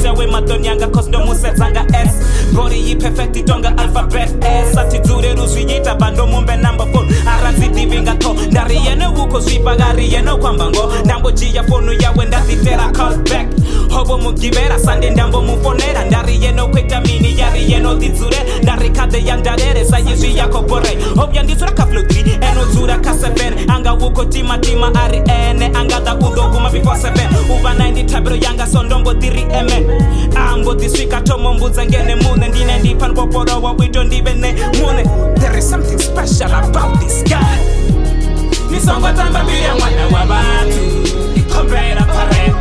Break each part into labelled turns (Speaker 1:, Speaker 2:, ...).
Speaker 1: Maja we madonyanga cause no musezanga S Bori yi perfect itonga alphabet S Ati dure ruzuyita bando mumbe number 4 Arazi divinga to Ndari yene wuko zwipagari yene kwa mbango Ndambo jia fonu yawe ndazitera call back Hobo mugibera sande ndambo mufonera Ndari yene kweka mini yari yene dizure Ndari kade yandarere sa yesu yako bore Hobya ndizura ka flow 3 eno zura ka 7 Anga wuko tima ari ene Anga da udo kuma before 7 Uba 90 tabiro yanga sondongo diri eme Ambo diswika tomo mbuza ngene mune Ndine ndipan poporo wa wito ndibene mune There is something special about this guy Nisongo tamba biya mwana wa batu Ikombera pare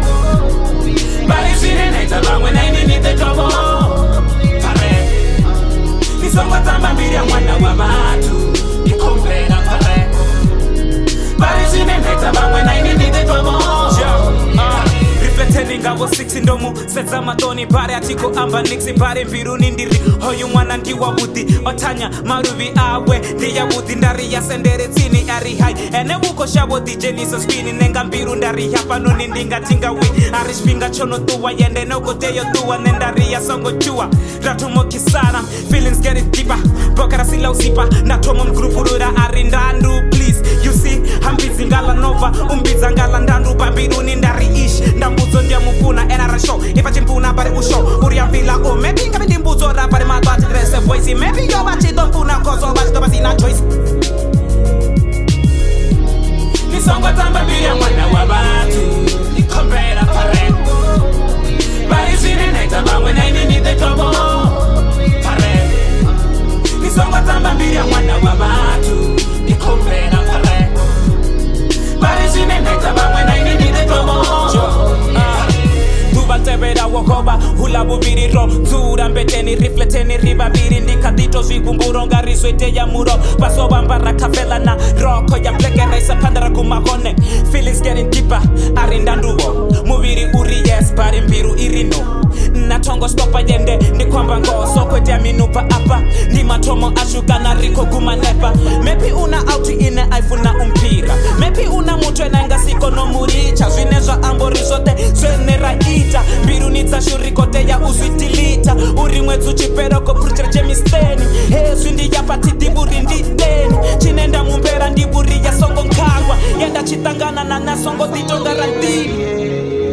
Speaker 1: Bari zire naita bangwe na ini nite tobo Pare Nisongo tamba biya mwana wa batu Ikombera pare Bari zire naita bangwe na ini nite tobo Reflecting ngabo 6 ndomu Seza matoni pare atiko amba nixi pare mbiru nindiri Hoyu mwana ndiwa budi Otanya marubi awe Ndiya budi ndari ya sendere tini ari hai Ene wuko shabo DJ niso spini Nenga mbiru ndari hapa nuni ndinga tinga wi Arishpinga chono tuwa Yende noko teyo tuwa Nendari ya songo chua Ratumo kisana Feelings get it deeper Bokara sila usipa Natomo mgrupurura arindandu Please you see Hambizi ngala nova Umbiza ngala ndandu Bambiru nindari ish Ndambuzo ndia mufuna NRA show Ifa chimpuna pare usho Uri vila o maybe Kabi dimbuzo ra pare matbati dresse voice Maybe yo bachi donfuna kozo Bachi to basi na choice Nisongo tamba biya mwana wa batu Ikombera pare Bari zine naita bangwe na ini nite tobo Pare Nisongo tamba biya mwana wa batu Ikombera pare Bari zine naita bangwe na ini nite tobo Tebera wakoba hula bubiri ro Zura mbeteni rifleteni riba biri Ndika dito zvikumburo ngarizwete ya muro Paso bambara kafela na roko ya bleke Raisa pandara kumakone Feelings getting deeper Arindanduvo Mubiri uri yes Bari mbiru irino Natongo stopa yende Ndikwamba ngo Sokwete ya minupa apa Ndi matomo ashuka na riko gumanepa Maybe una auti ine aifuna umpira Maybe una mutwe na ngasiko no muricha Zvinezwa ambori zote Zwene raita Mbiru nitsa shurikote ya uzwitilita Urimwe tsuchiperoko prutere jemisteni Hezwi ndi yapati diburi nditeni Chinenda mumpera ndiburi ya songo nkagwa Yenda chitangana na nasongo dito garantini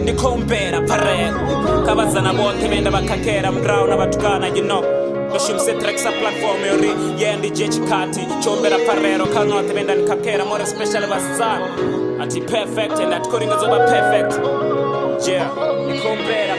Speaker 1: Ndikombera parero Kabazana bote benda bakakera mdrau na batukana you know Bashimse treksa platform yori Yendi jechikati Chombera parero Kanote benda nikakera More special basizana Ati perfect and at koringa zoba perfect Yeah, nikombera